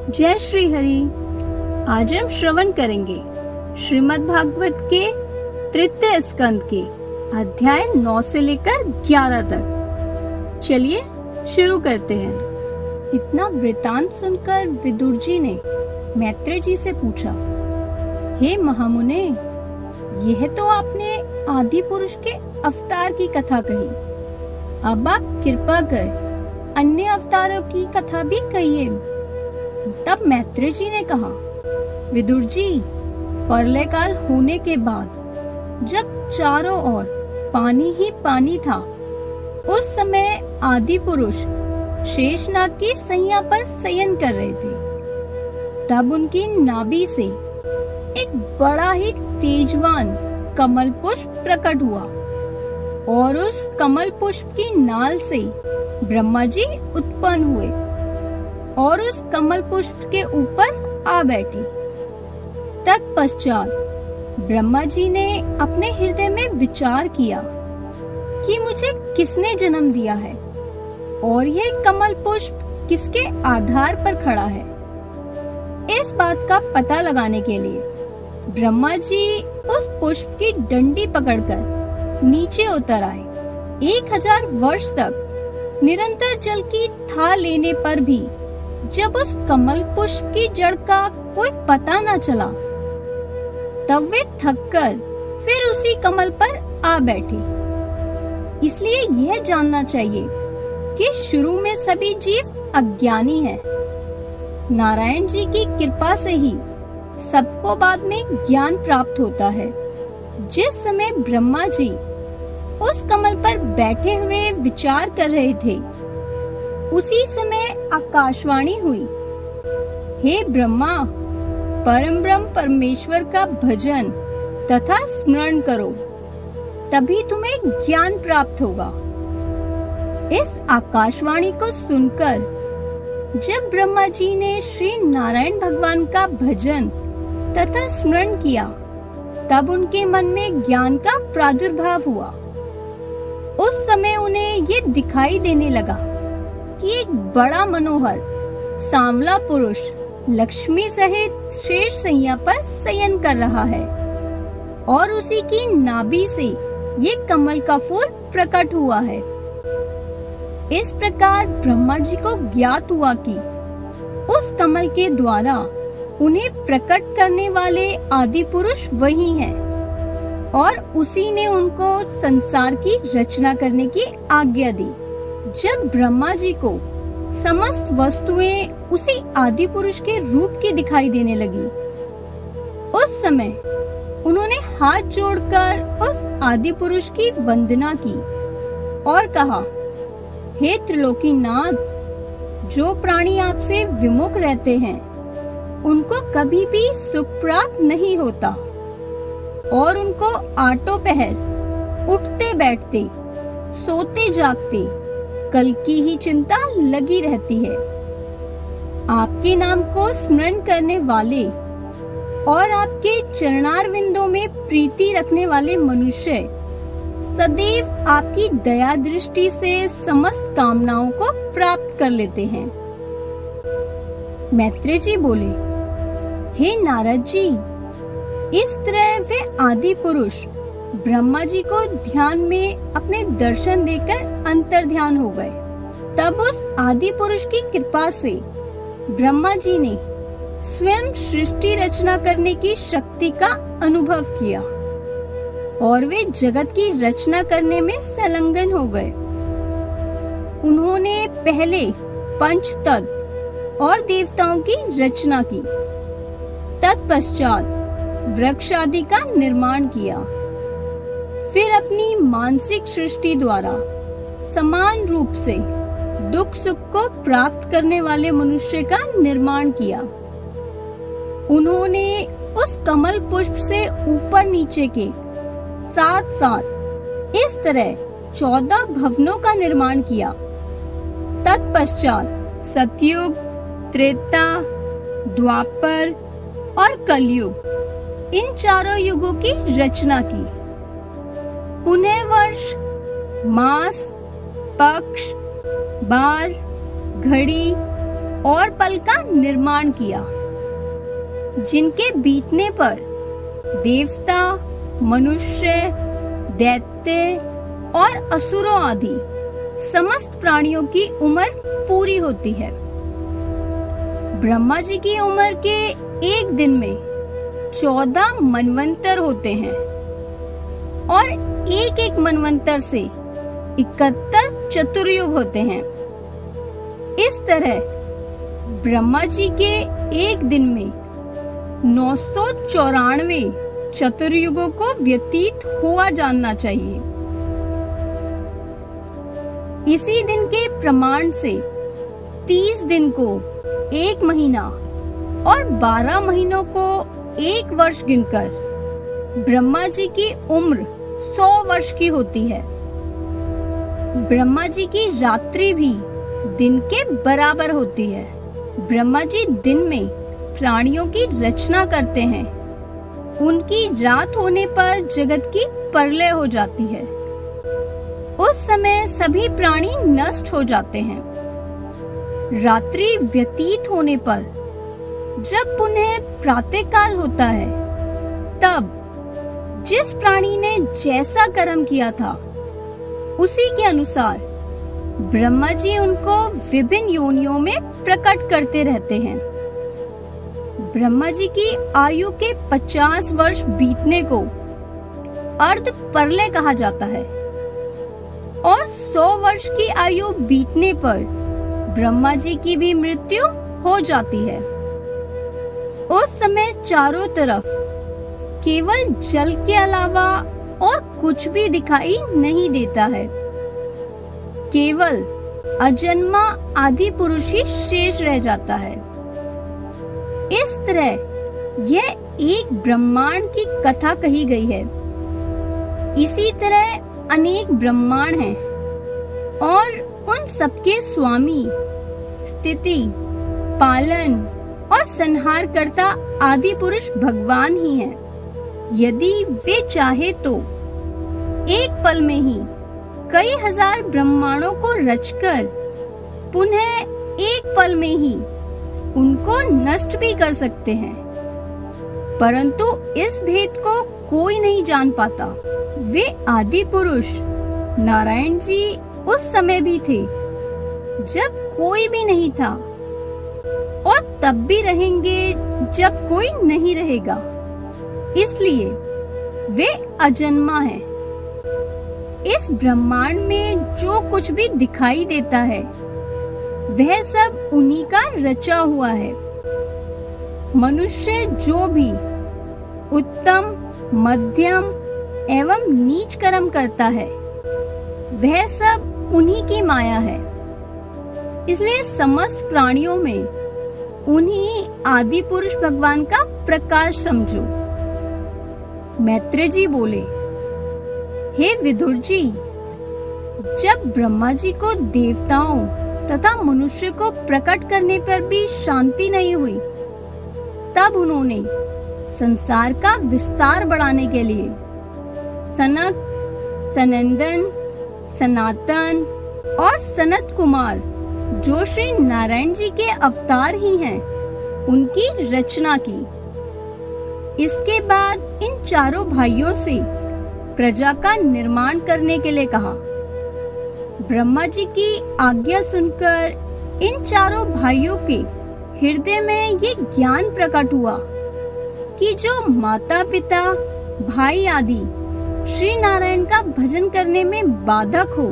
जय श्री हरि। आज हम श्रवण करेंगे श्रीमद् भागवत के तृतीय स्कंद के अध्याय 9 से लेकर 11 तक। चलिए शुरू करते हैं। इतना वृतांत सुनकर विदुर जी ने मैत्रेय जी से पूछा, हे महामुने, यह तो आपने आदि पुरुष के अवतार की कथा कही। अब आप कृपा कर अन्य अवतारों की कथा भी कहिए। तब मैत्रेय जी ने कहा, विदुर जी, प्रलय काल होने के बाद जब चारों ओर पानी ही पानी था, उस समय आदि पुरुष शेषनाग की सैया पर शयन कर रहे थे। तब उनकी नाभि से एक बड़ा ही तेजवान कमल पुष्प प्रकट हुआ और उस कमल पुष्प की नाल से ब्रह्मा जी उत्पन्न हुए और उस कमल पुष्प के ऊपर आ बैठे। तत्पश्चात ब्रह्मा जी ने अपने हृदय में विचार किया कि मुझे किसने जन्म दिया है और यह कमल पुष्प किसके आधार पर खड़ा है। इस बात का पता लगाने के लिए ब्रह्मा जी उस पुष्प की डंडी पकड़कर नीचे उतर आए। 1000 वर्ष तक निरंतर जल की था लेने पर भी जब उस कमल पुष्प की जड़ का कोई पता न चला, तब वे थककर फिर उसी कमल पर आ बैठे। इसलिए यह जानना चाहिए कि शुरू में सभी जीव अज्ञानी हैं। नारायण जी की कृपा से ही सबको बाद में ज्ञान प्राप्त होता है। जिस समय ब्रह्मा जी उस कमल पर बैठे हुए विचार कर रहे थे, उसी समय आकाशवाणी हुई, हे ब्रह्मा, परम ब्रह्म परमेश्वर का भजन तथा स्मरण करो, तभी तुम्हें ज्ञान प्राप्त होगा। इस आकाशवाणी को सुनकर जब ब्रह्मा जी ने श्री नारायण भगवान का भजन तथा स्मरण किया, तब उनके मन में ज्ञान का प्रादुर्भाव हुआ। उस समय उन्हें ये दिखाई देने लगा कि एक बड़ा मनोहर सांवला पुरुष लक्ष्मी सहित शेष सैया पर शयन कर रहा है और उसी की नाभि से ये कमल का फूल प्रकट हुआ है। इस प्रकार ब्रह्मा जी को ज्ञात हुआ कि उस कमल के द्वारा उन्हें प्रकट करने वाले आदि पुरुष वही हैं और उसी ने उनको संसार की रचना करने की आज्ञा दी। जब ब्रह्मा जी को समस्त वस्तुएं उसी आदि पुरुष के रूप की दिखाई देने लगी, उस समय उन्होंने हाथ जोड़कर उस आदि पुरुष की वंदना की और कहा, हे त्रिलोकीनाथ, जो प्राणी आपसे विमुख रहते हैं, उनको कभी भी सुख प्राप्त नहीं होता और उनको आठों पहर उठते बैठते, सोते जागते कल की ही चिंता लगी रहती है। आपके नाम को स्मरण करने वाले और आपके चरणारविंदों में प्रीति रखने वाले मनुष्य सदैव आपकी दया दृष्टि से समस्त कामनाओं को प्राप्त कर लेते हैं। मैत्रेय जी बोले, हे नारद जी, इस तरह वे आदि पुरुष ब्रह्मा जी को ध्यान में अपने दर्शन देकर अंतर ध्यान हो गए। तब उस आदि पुरुष की कृपा से ब्रह्मा जी ने स्वयं सृष्टि रचना करने की शक्ति का अनुभव किया और वे जगत की रचना करने में संलग्न हो गए। उन्होंने पहले पंचतत्व और देवताओं की रचना की, तत्पश्चात वृक्ष आदि का निर्माण किया, फिर अपनी मानसिक सृष्टि द्वारा समान रूप से दुख सुख को प्राप्त करने वाले मनुष्य का निर्माण किया। उन्होंने उस कमल पुष्प से ऊपर नीचे के साथ साथ इस तरह 14 भवनों का निर्माण किया। तत्पश्चात सतयुग, त्रेता, द्वापर और कलयुग, इन चारों युगों की रचना की। पुनः वर्ष, मास, पक्ष, बार, घड़ी, और पल का निर्माण किया, जिनके बीतने पर देवता, मनुष्य, दैत्य और असुरों आदि समस्त प्राणियों की उम्र पूरी होती है। ब्रह्मा जी की उम्र के एक दिन में 14 मनवंतर होते हैं और एक एक मनवंतर से 71 चतुर्युग होते हैं। इस तरह ब्रह्मा जी के एक दिन में 994 चतुर्युगों को व्यतीत हुआ जानना चाहिए। इसी दिन के प्रमाण से 30 दिन को एक महीना और 12 महीनों को एक वर्ष गिनकर ब्रह्मा जी की उम्र 100 वर्ष की होती है। ब्रह्मा जी की रात्रि भी दिन के बराबर होती है। ब्रह्मा जी दिन में प्राणियों की रचना करते हैं। उनकी रात होने पर जगत की प्रलय हो जाती है। उस समय सभी प्राणी नष्ट हो जाते हैं। रात्रि व्यतीत होने पर जब पुनः प्रातःकाल होता है, तब जिस प्राणी ने जैसा कर्म किया था उसी के अनुसार ब्रह्मा जी उनको विभिन्न योनियों में प्रकट करते रहते हैं। ब्रह्मा जी की आयु के 50 वर्ष बीतने को अर्ध प्रलय कहा जाता है और 100 वर्ष की आयु बीतने पर ब्रह्मा जी की भी मृत्यु हो जाती है। उस समय चारों तरफ केवल जल के अलावा और कुछ भी दिखाई नहीं देता है। केवल अजन्मा आदि पुरुष ही शेष रह जाता है। इस तरह यह एक ब्रह्मांड की कथा कही गई है। इसी तरह अनेक ब्रह्मांड हैं और उन सबके स्वामी, स्थिति, पालन और संहार करता आदि पुरुष भगवान ही हैं। यदि वे चाहे तो एक पल में ही कई हजार ब्रह्मांडों को रचकर पुनः एक पल में ही उनको नष्ट भी कर सकते हैं, परंतु इस भेद को कोई नहीं जान पाता। वे आदि पुरुष नारायण जी उस समय भी थे जब कोई भी नहीं था और तब भी रहेंगे जब कोई नहीं रहेगा। इसलिए वे अजन्मा हैं। इस ब्रह्मांड में जो कुछ भी दिखाई देता है वह सब उन्हीं का रचा हुआ है। मनुष्य जो भी उत्तम, मध्यम एवं नीच कर्म करता है वह सब उन्हीं की माया है। इसलिए समस्त प्राणियों में उन्हीं आदि पुरुष भगवान का प्रकाश समझो। मैत्रेय जी बोले, हे विदुर जी, जब ब्रह्मा जी को देवताओं तथा मनुष्य को प्रकट करने पर भी शांति नहीं हुई, तब उन्होंने संसार का विस्तार बढ़ाने के लिए सनक, सनंदन, सनातन और सनत कुमार, जो श्री नारायण जी के अवतार ही हैं, उनकी रचना की। इसके बाद इन चारों भाइयों से प्रजा का निर्माण करने के लिए कहा। ब्रह्मा जी की आज्ञा सुनकर इन चारों भाइयों के हृदय में ये ज्ञान प्रकट हुआ कि जो माता पिता, भाई आदि श्री नारायण का भजन करने में बाधक हो,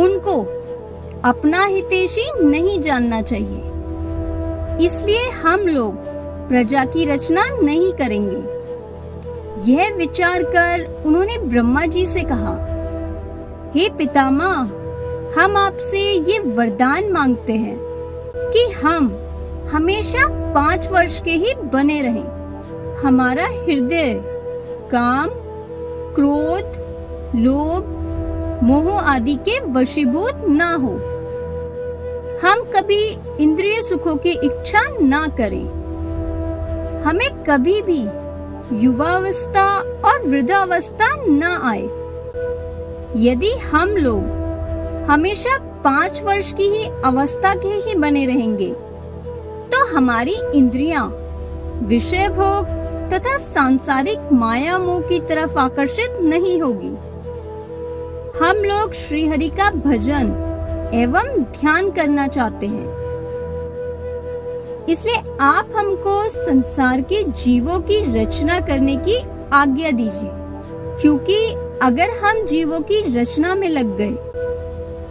उनको अपना हितैषी नहीं जानना चाहिए। इसलिए हम लोग प्रजा की रचना नहीं करेंगे। यह विचार कर उन्होंने ब्रह्मा जी से कहा, हे पितामह, हम आपसे ये वरदान मांगते हैं कि हम हमेशा 5 वर्ष के ही बने रहें। हमारा हृदय काम, क्रोध, लोभ, मोह आदि के वशीभूत ना हो। हम कभी इंद्रिय सुखों की इच्छा ना करें। हमें कभी भी युवावस्था और वृद्धावस्था ना आए। यदि हम लोग हमेशा 5 वर्ष की ही अवस्था के ही बने रहेंगे, तो हमारी इंद्रियां विषय भोग तथा सांसारिक माया मोह की तरफ आकर्षित नहीं होगी। हम लोग श्री हरि का भजन एवं ध्यान करना चाहते हैं, इसलिए आप हमको संसार के जीवों की रचना करने की आज्ञा दीजिए, क्योंकि अगर हम जीवों की रचना में लग गए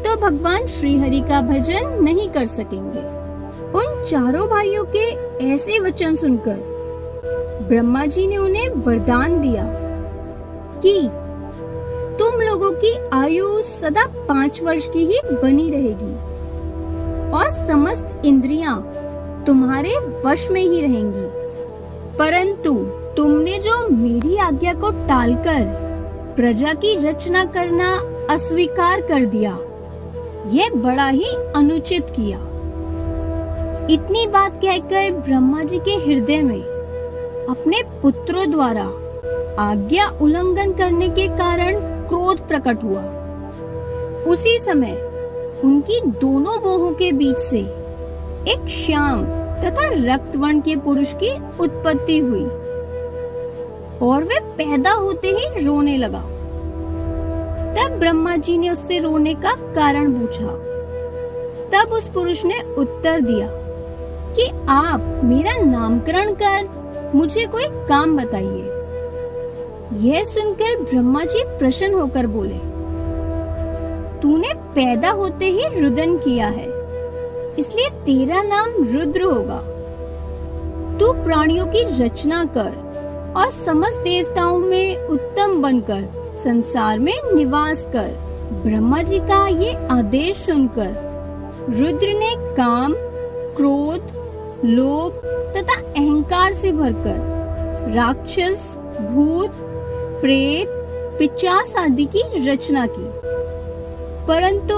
तो भगवान श्री हरि का भजन नहीं कर सकेंगे। उन चारों भाइयों के ऐसे वचन सुनकर ब्रह्मा जी ने उन्हें वरदान दिया कि तुम लोगों की आयु सदा 5 वर्ष की ही बनी रहेगी और समस्त इंद्रियां तुम्हारे वश में ही रहेंगी, परंतु तुमने जो मेरी आज्ञा को टालकर प्रजा की रचना करना अस्वीकार कर दिया, यह बड़ा ही अनुचित किया। इतनी बात कहकर ब्रह्मा जी के हृदय में अपने पुत्रों द्वारा आज्ञा उल्लंघन करने के कारण क्रोध प्रकट हुआ। उसी समय उनकी दोनों बाहों के बीच से एक श्याम तथा रक्त वर्ण के पुरुष की उत्पत्ति हुई और वे पैदा होते ही रोने लगा। तब ब्रह्मा जी ने उससे रोने का कारण पूछा। तब उस पुरुष ने उत्तर दिया कि आप मेरा नामकरण कर मुझे कोई काम बताइए। यह सुनकर ब्रह्मा जी प्रसन्न होकर बोले, तूने पैदा होते ही रुदन किया है, इसलिए तेरा नाम रुद्र होगा। तू प्राणियों की रचना कर और समस्त देवताओं में उत्तम बनकर संसार में निवास कर। ब्रह्मा जी का ये आदेश सुनकर रुद्र ने काम, क्रोध, लोभ तथा अहंकार से भरकर राक्षस, भूत, प्रेत, पिशाच आदि की रचना की, परंतु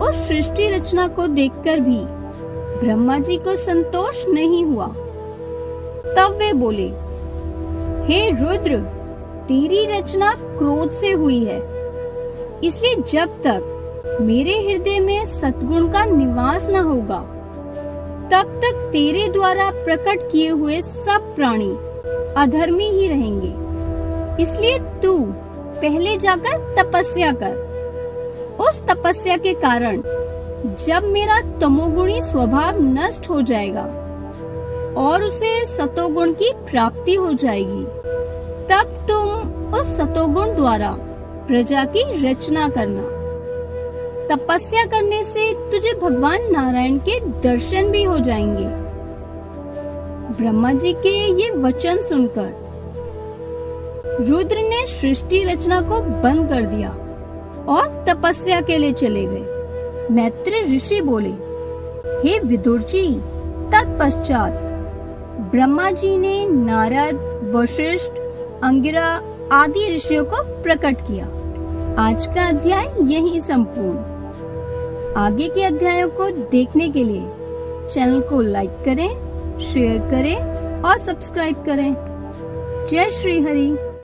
उस सृष्टि रचना को देखकर भी ब्रह्मा जी को संतोष नहीं हुआ। तब वे बोले, हे रुद्र, तेरी रचना क्रोध से हुई है, इसलिए जब तक मेरे हृदय में सद्गुण का निवास न होगा तब तक तेरे द्वारा प्रकट किए हुए सब प्राणी अधर्मी ही रहेंगे। इसलिए तू पहले जाकर तपस्या कर। उस तपस्या के कारण जब मेरा तमोगुणी स्वभाव नष्ट हो जाएगा और उसे सतोगुण की प्राप्ति हो जाएगी, तब तुम उस सतोगुण द्वारा प्रजा की रचना करना। तपस्या करने से तुझे भगवान नारायण के दर्शन भी हो जाएंगे। ब्रह्मा जी के ये वचन सुनकर रुद्र ने सृष्टि रचना को बंद कर दिया और तपस्या के लिए चले गए। मैत्री ऋषि बोले, हे विदुर जी, तत्पश्चात ब्रह्मा जी ने नारद, वशिष्ठ, अंगिरा आदि ऋषियों को प्रकट किया। आज का अध्याय यही संपूर्ण। आगे के अध्यायों को देखने के लिए चैनल को लाइक करें, शेयर करें और सब्सक्राइब करें। जय श्री हरि।